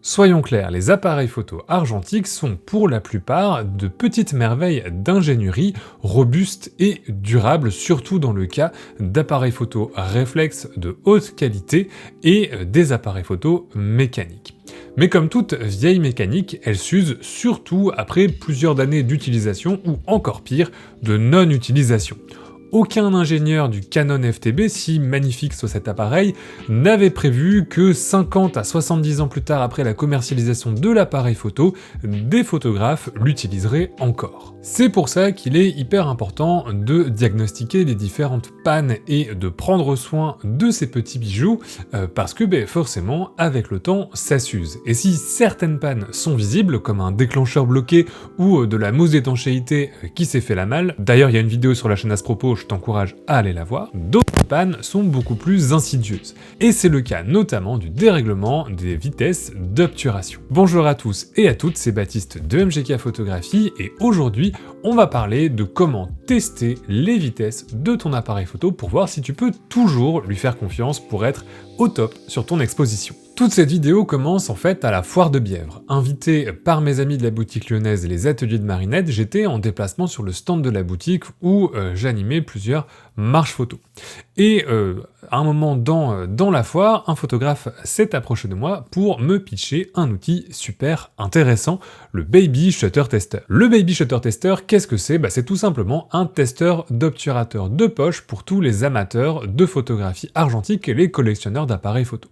Soyons clairs, les appareils photo argentiques sont pour la plupart de petites merveilles d'ingénierie robustes et durables, surtout dans le cas d'appareils photo réflexes de haute qualité et des appareils photo mécaniques. Mais comme toute vieille mécanique, elle s'use surtout après plusieurs années d'utilisation ou encore pire, de non-utilisation. Aucun ingénieur du Canon FTB, si magnifique soit cet appareil, n'avait prévu que 50 à 70 ans plus tard après la commercialisation de l'appareil photo, des photographes l'utiliseraient encore. C'est pour ça qu'il est hyper important de diagnostiquer les différentes pannes et de prendre soin de ces petits bijoux, parce que forcément, avec le temps, ça s'use. Et si certaines pannes sont visibles, comme un déclencheur bloqué ou de la mousse d'étanchéité qui s'est fait la malle, d'ailleurs il y a une vidéo sur la chaîne à ce propos, je t'encourage à aller la voir, d'autres pannes sont beaucoup plus insidieuses. Et c'est le cas notamment du dérèglement des vitesses d'obturation. Bonjour à tous et à toutes, c'est Baptiste de MGK Photographie et aujourd'hui on va parler de comment tester les vitesses de ton appareil photo pour voir si tu peux toujours lui faire confiance pour être au top sur ton exposition. Toute cette vidéo commence en fait à la foire de Bièvre. Invité par mes amis de la boutique lyonnaise Les Ateliers de Marinette, j'étais en déplacement sur le stand de la boutique où j'animais plusieurs marches photo. Et à un moment dans la foire, un photographe s'est approché de moi pour me pitcher un outil super intéressant, le Baby Shutter Tester. Le Baby Shutter Tester, qu'est-ce que c'est ? C'est tout simplement un testeur d'obturateur de poche pour tous les amateurs de photographie argentique et les collectionneurs d'appareils photo.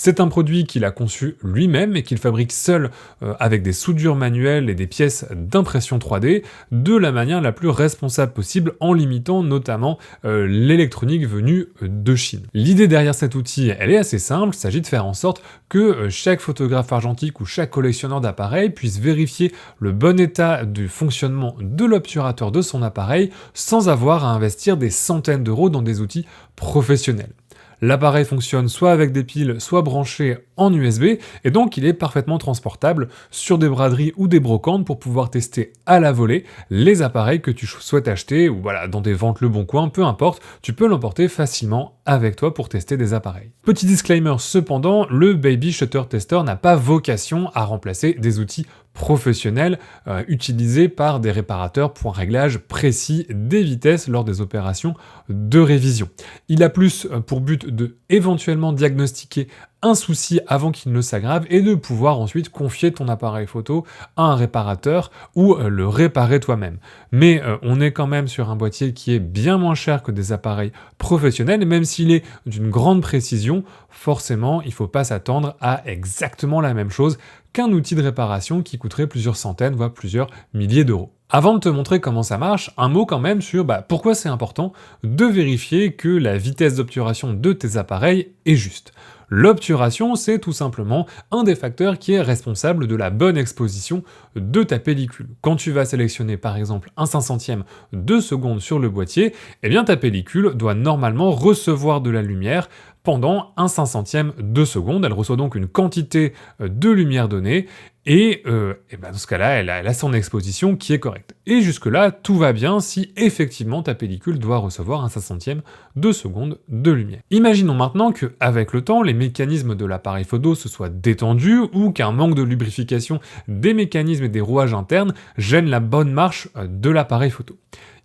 C'est un produit qu'il a conçu lui-même et qu'il fabrique seul avec des soudures manuelles et des pièces d'impression 3D de la manière la plus responsable possible en limitant notamment l'électronique venue de Chine. L'idée derrière cet outil, elle est assez simple, il s'agit de faire en sorte que chaque photographe argentique ou chaque collectionneur d'appareils puisse vérifier le bon état du fonctionnement de l'obturateur de son appareil sans avoir à investir des centaines d'euros dans des outils professionnels. L'appareil fonctionne soit avec des piles, soit branché en USB, et donc il est parfaitement transportable sur des braderies ou des brocantes pour pouvoir tester à la volée les appareils que tu souhaites acheter, ou voilà, dans des ventes Le Bon Coin, peu importe, tu peux l'emporter facilement avec toi pour tester des appareils. Petit disclaimer cependant, le Baby Shutter Tester n'a pas vocation à remplacer des outils professionnels utilisés par des réparateurs pour un réglage précis des vitesses lors des opérations de révision. Il a plus pour but de éventuellement diagnostiquer un souci avant qu'il ne s'aggrave et de pouvoir ensuite confier ton appareil photo à un réparateur ou le réparer toi-même. Mais on est quand même sur un boîtier qui est bien moins cher que des appareils professionnels et même s'il est d'une grande précision, forcément il ne faut pas s'attendre à exactement la même chose qu'un outil de réparation qui coûterait plusieurs centaines voire plusieurs milliers d'euros. Avant de te montrer comment ça marche, un mot quand même sur pourquoi c'est important de vérifier que la vitesse d'obturation de tes appareils est juste. L'obturation, c'est tout simplement un des facteurs qui est responsable de la bonne exposition de ta pellicule. Quand tu vas sélectionner par exemple un 500e de seconde sur le boîtier, eh bien ta pellicule doit normalement recevoir de la lumière pendant un 500e de seconde. Elle reçoit donc une quantité de lumière donnée et dans ce cas-là, elle a son exposition qui est correcte. Et jusque-là, tout va bien si effectivement ta pellicule doit recevoir un 500e de seconde de lumière. Imaginons maintenant qu'avec le temps, les mécanismes de l'appareil photo se soient détendus ou qu'un manque de lubrification des mécanismes et des rouages internes gêne la bonne marche de l'appareil photo.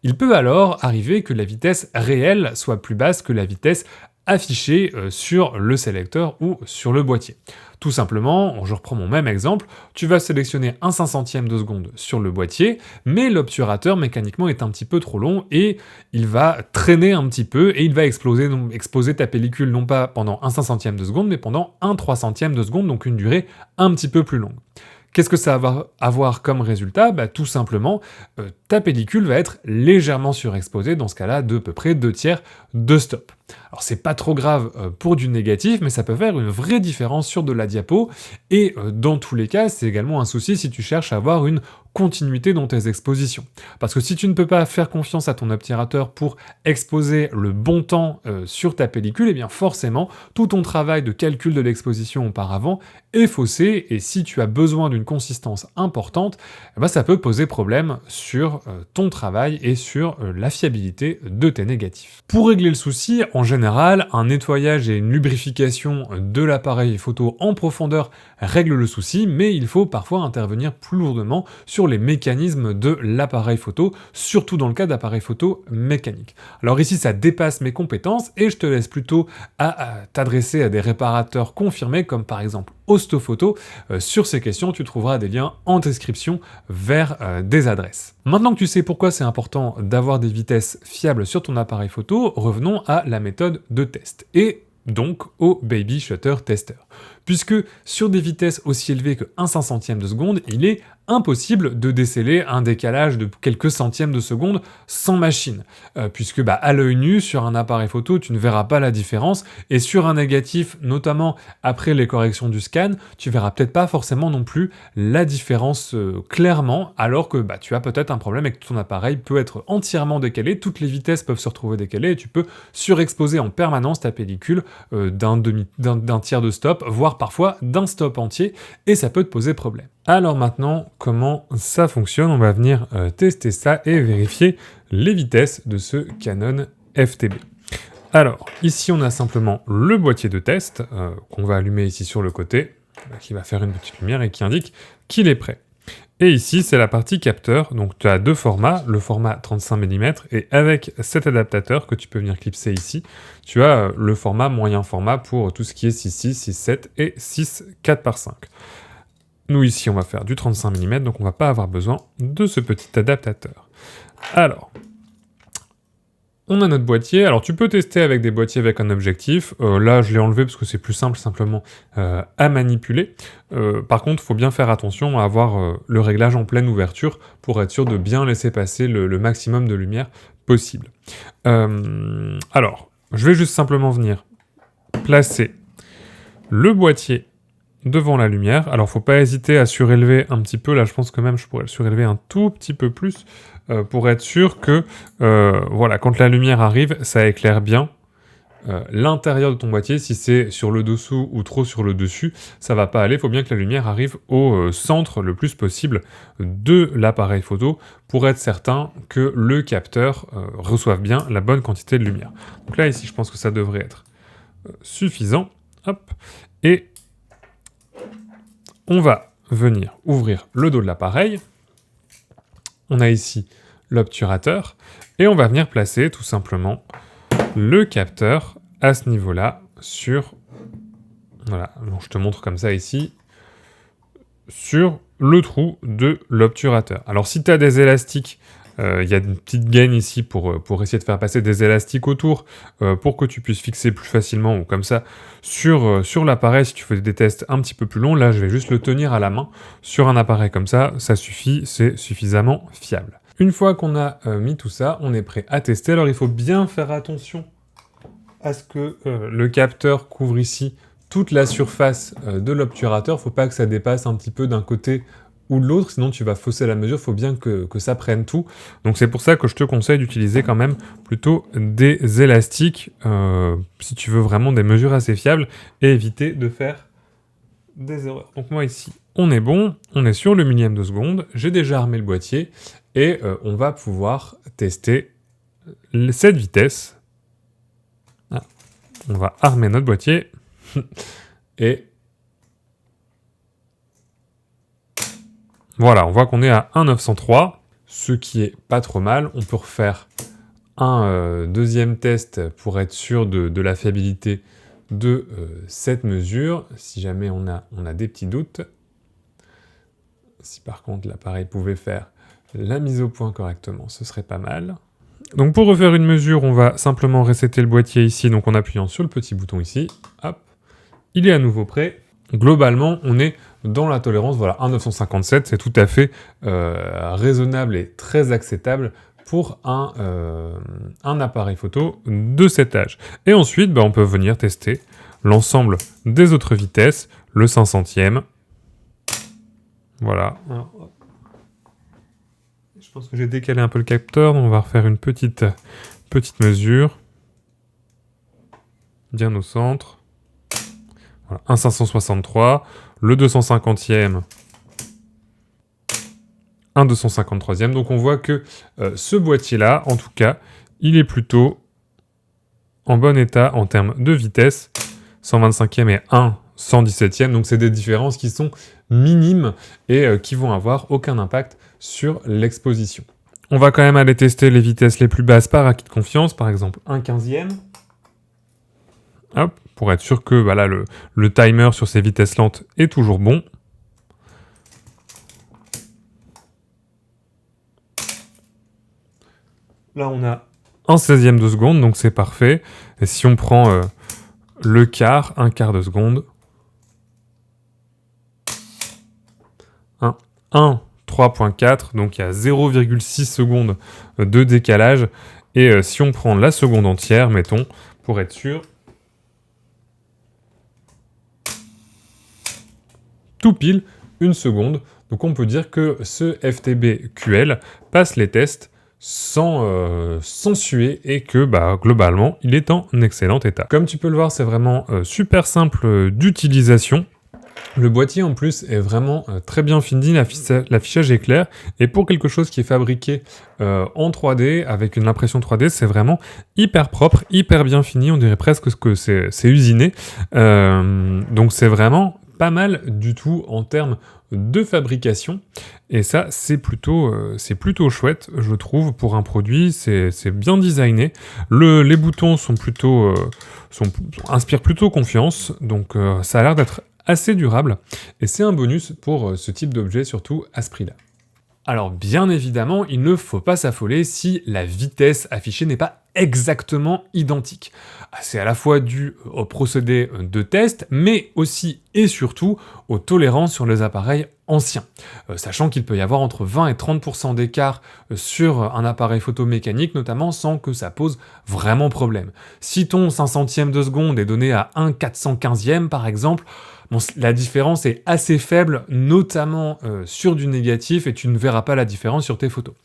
Il peut alors arriver que la vitesse réelle soit plus basse que la vitesse affichée sur le sélecteur ou sur le boîtier. Tout simplement, je reprends mon même exemple, tu vas sélectionner un 500e de seconde sur le boîtier, mais l'obturateur mécaniquement est un petit peu trop long et il va traîner un petit peu et il va exposer ta pellicule non pas pendant un 500e de seconde, mais pendant un 300e de seconde, donc une durée un petit peu plus longue. Qu'est-ce que ça va avoir comme résultat ? Tout simplement, ta pellicule va être légèrement surexposée, dans ce cas-là, de peu près 2/3 de stop. Alors c'est pas trop grave pour du négatif, mais ça peut faire une vraie différence sur de la diapo, et dans tous les cas, c'est également un souci si tu cherches à avoir une continuité dans tes expositions. Parce que si tu ne peux pas faire confiance à ton obturateur pour exposer le bon temps sur ta pellicule, eh bien forcément, tout ton travail de calcul de l'exposition auparavant est faussé, et si tu as besoin d'une consistance importante, ça peut poser problème sur ton travail et sur la fiabilité de tes négatifs. Pour régler le souci, en général, un nettoyage et une lubrification de l'appareil photo en profondeur règlent le souci, mais il faut parfois intervenir plus lourdement sur les mécanismes de l'appareil photo, surtout dans le cas d'appareils photo mécaniques. Alors ici, ça dépasse mes compétences et je te laisse plutôt à t'adresser à des réparateurs confirmés, comme par exemple Ostophoto. Sur ces questions, tu trouveras des liens en description vers des adresses. Maintenant que tu sais pourquoi c'est important d'avoir des vitesses fiables sur ton appareil photo, revenons à la méthode de test. Et donc au Baby Shutter Tester. Puisque sur des vitesses aussi élevées que 1/500 de seconde, il est impossible de déceler un décalage de quelques centièmes de seconde sans machine. Puisque à l'œil nu, sur un appareil photo, tu ne verras pas la différence, et sur un négatif, notamment après les corrections du scan, tu verras peut-être pas forcément non plus la différence clairement, alors que tu as peut-être un problème et que ton appareil peut être entièrement décalé, toutes les vitesses peuvent se retrouver décalées, et tu peux surexposer en permanence ta pellicule d'un tiers de stop, voire parfois d'un stop entier, et ça peut te poser problème. Alors maintenant, comment ça fonctionne? On va venir tester ça et vérifier les vitesses de ce Canon FTB. Alors, ici on a simplement le boîtier de test, qu'on va allumer ici sur le côté, qui va faire une petite lumière et qui indique qu'il est prêt. Et ici, c'est la partie capteur, donc tu as deux formats, le format 35 mm, et avec cet adaptateur que tu peux venir clipser ici, tu as le format moyen format pour tout ce qui est 6.6, 6.7 et 6 4/5. Nous ici, on va faire du 35 mm, donc on va pas avoir besoin de ce petit adaptateur. Alors, on a notre boîtier. Alors tu peux tester avec des boîtiers avec un objectif. Là, je l'ai enlevé parce que c'est plus simple simplement à manipuler. Par contre, il faut bien faire attention à avoir le réglage en pleine ouverture pour être sûr de bien laisser passer le maximum de lumière possible. Alors, je vais juste simplement venir placer le boîtier devant la lumière. Alors, faut pas hésiter à surélever un petit peu. Là, je pense que même je pourrais le surélever un tout petit peu plus pour être sûr que, voilà, quand la lumière arrive, ça éclaire bien l'intérieur de ton boîtier. Si c'est sur le dessous ou trop sur le dessus, ça va pas aller. Il faut bien que la lumière arrive au centre le plus possible de l'appareil photo pour être certain que le capteur reçoive bien la bonne quantité de lumière. Donc là, ici, je pense que ça devrait être suffisant. Hop. Et on va venir ouvrir le dos de l'appareil. On a ici l'obturateur et on va venir placer tout simplement le capteur à ce niveau-là sur... Voilà, donc je te montre comme ça ici, sur le trou de l'obturateur. Alors si tu as des élastiques, il y a une petite gaine ici pour essayer de faire passer des élastiques autour pour que tu puisses fixer plus facilement ou comme ça sur l'appareil si tu fais des tests un petit peu plus longs. Là, je vais juste le tenir à la main sur un appareil comme ça suffit, c'est suffisamment fiable. Une fois qu'on a mis tout ça, on est prêt à tester. Alors il faut bien faire attention à ce que le capteur couvre ici toute la surface de l'obturateur. Il ne faut pas que ça dépasse un petit peu d'un côté ou de l'autre, sinon tu vas fausser la mesure, il faut bien que ça prenne tout. Donc c'est pour ça que je te conseille d'utiliser quand même plutôt des élastiques, si tu veux vraiment des mesures assez fiables, et éviter de faire des erreurs. Donc moi ici, on est bon, on est sur le millième de seconde, j'ai déjà armé le boîtier, et on va pouvoir tester cette vitesse. Ah, on va armer notre boîtier, et... Voilà, on voit qu'on est à 1,903, ce qui est pas trop mal. On peut refaire un deuxième test pour être sûr de la fiabilité de cette mesure, si jamais on a des petits doutes. Si par contre l'appareil pouvait faire la mise au point correctement, ce serait pas mal. Donc pour refaire une mesure, on va simplement resetter le boîtier ici, donc en appuyant sur le petit bouton ici. Hop, il est à nouveau prêt. Globalement, on est dans la tolérance, voilà, 1,957, c'est tout à fait raisonnable et très acceptable pour un appareil photo de cet âge. Et ensuite, on peut venir tester l'ensemble des autres vitesses, le 500e. Voilà. Je pense que j'ai décalé un peu le capteur, donc on va refaire une petite mesure. Bien au centre. Voilà, 1,563, le 250e, 1,253e. Donc on voit que ce boîtier-là, en tout cas, il est plutôt en bon état en termes de vitesse, 125e et 1 117e, donc c'est des différences qui sont minimes et qui vont avoir aucun impact sur l'exposition. On va quand même aller tester les vitesses les plus basses par acquis de confiance, par exemple 1/15e. Hop, pour être sûr que voilà, le timer sur ces vitesses lentes est toujours bon. Là, on a 1/16e de seconde, donc c'est parfait. Et si on prend le quart, 1/4 de seconde, 1, 3.4, donc il y a 0,6 secondes de décalage. Et si on prend la seconde entière, mettons, pour être sûr, tout pile 1 seconde. Donc on peut dire que ce FTB QL passe les tests sans suer et que globalement il est en excellent état. Comme tu peux le voir, c'est vraiment super simple d'utilisation. Le boîtier en plus est vraiment très bien fini, l'affichage est clair, et pour quelque chose qui est fabriqué en 3D, avec une impression 3D, c'est vraiment hyper propre, hyper bien fini, on dirait presque que c'est usiné, donc c'est vraiment pas mal du tout en termes de fabrication, et ça c'est plutôt chouette, je trouve, pour un produit, c'est bien designé, les boutons sont inspirent plutôt confiance, donc ça a l'air d'être assez durable, et c'est un bonus pour ce type d'objet, surtout à ce prix-là. Alors bien évidemment, il ne faut pas s'affoler si la vitesse affichée n'est pas exactement identique. C'est à la fois dû au procédé de test, mais aussi et surtout aux tolérances sur les appareils anciens. Sachant qu'il peut y avoir entre 20 et 30% d'écart sur un appareil photo mécanique, notamment sans que ça pose vraiment problème. Si ton 500e de seconde est donné à 1/415e par exemple, bon, la différence est assez faible, notamment sur du négatif, et tu ne verras pas la différence sur tes photos.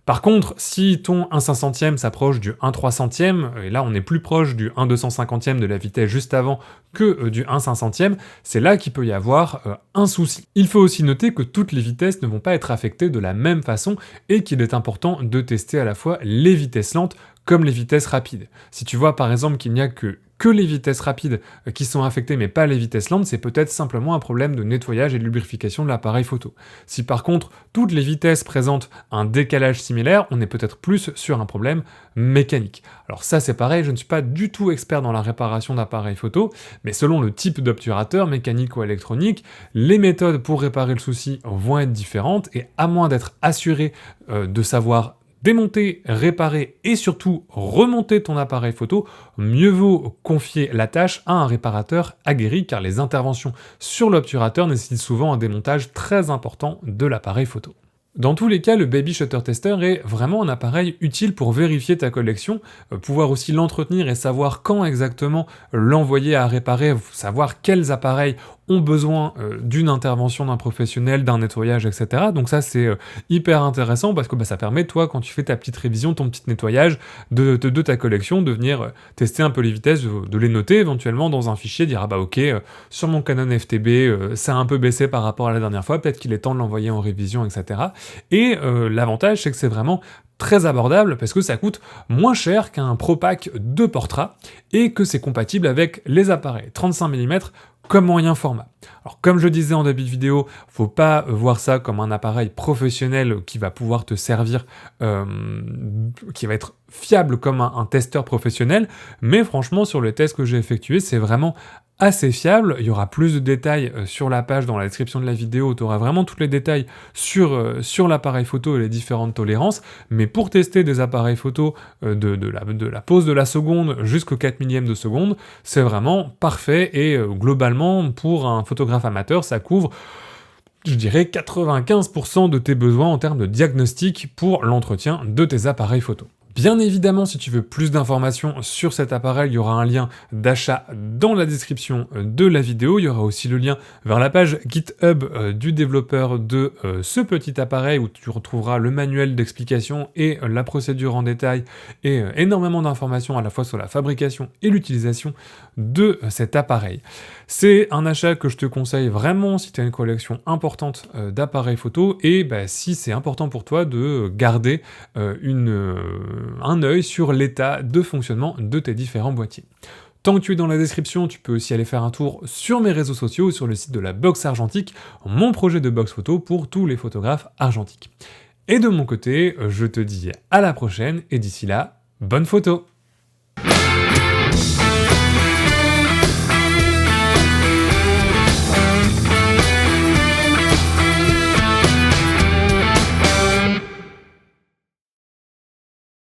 Par contre, si ton 1/500e s'approche du 1/300e, et là on est plus proche du 1/250e de la vitesse juste avant que du 1/500e, c'est là qu'il peut y avoir un souci. Il faut aussi noter que toutes les vitesses ne vont pas être affectées de la même façon, et qu'il est important de tester à la fois les vitesses lentes comme les vitesses rapides. Si tu vois par exemple qu'il n'y a que les vitesses rapides qui sont affectées mais pas les vitesses lentes, c'est peut-être simplement un problème de nettoyage et de lubrification de l'appareil photo. Si par contre toutes les vitesses présentent un décalage similaire, on est peut-être plus sur un problème mécanique. Alors ça c'est pareil, je ne suis pas du tout expert dans la réparation d'appareils photo, mais selon le type d'obturateur, mécanique ou électronique, les méthodes pour réparer le souci vont être différentes, et à moins d'être assuré de savoir démonter, réparer et surtout remonter ton appareil photo, mieux vaut confier la tâche à un réparateur aguerri, car les interventions sur l'obturateur nécessitent souvent un démontage très important de l'appareil photo. Dans tous les cas, le Baby Shutter Tester est vraiment un appareil utile pour vérifier ta collection, pouvoir aussi l'entretenir et savoir quand exactement l'envoyer à réparer, savoir quels appareils ont besoin d'une intervention d'un professionnel, d'un nettoyage, etc. Donc ça c'est hyper intéressant, parce que ça permet, toi, quand tu fais ta petite révision, ton petit nettoyage de ta collection, de venir tester un peu les vitesses, de les noter éventuellement dans un fichier, dire ok, sur mon Canon FTB, ça a un peu baissé par rapport à la dernière fois, peut-être qu'il est temps de l'envoyer en révision, etc. Et l'avantage, c'est que c'est vraiment très abordable, parce que ça coûte moins cher qu'un Pro Pack de portrait, et que c'est compatible avec les appareils 35 mm comme moyen format. Alors comme je disais en début de vidéo, faut pas voir ça comme un appareil professionnel qui va pouvoir te servir, qui va être fiable comme un testeur professionnel, mais franchement sur le test que j'ai effectué, c'est vraiment assez fiable. Il y aura plus de détails sur la page, dans la description de la vidéo, tu auras vraiment tous les détails sur l'appareil photo et les différentes tolérances, mais pour tester des appareils photo de la pose de la seconde jusqu'au 4 millième de seconde, c'est vraiment parfait, et globalement, pour un photographe amateur, ça couvre, je dirais, 95% de tes besoins en termes de diagnostic pour l'entretien de tes appareils photo. Bien évidemment, si tu veux plus d'informations sur cet appareil, il y aura un lien d'achat dans la description de la vidéo. Il y aura aussi le lien vers la page GitHub du développeur de ce petit appareil, où tu retrouveras le manuel d'explication et la procédure en détail, et énormément d'informations à la fois sur la fabrication et l'utilisation de cet appareil. C'est un achat que je te conseille vraiment si tu as une collection importante d'appareils photo, et si c'est important pour toi de garder un œil sur l'état de fonctionnement de tes différents boîtiers. Tant que tu es dans la description, tu peux aussi aller faire un tour sur mes réseaux sociaux, sur le site de la Box Argentique, mon projet de box photo pour tous les photographes argentiques. Et de mon côté, je te dis à la prochaine, et d'ici là, bonne photo!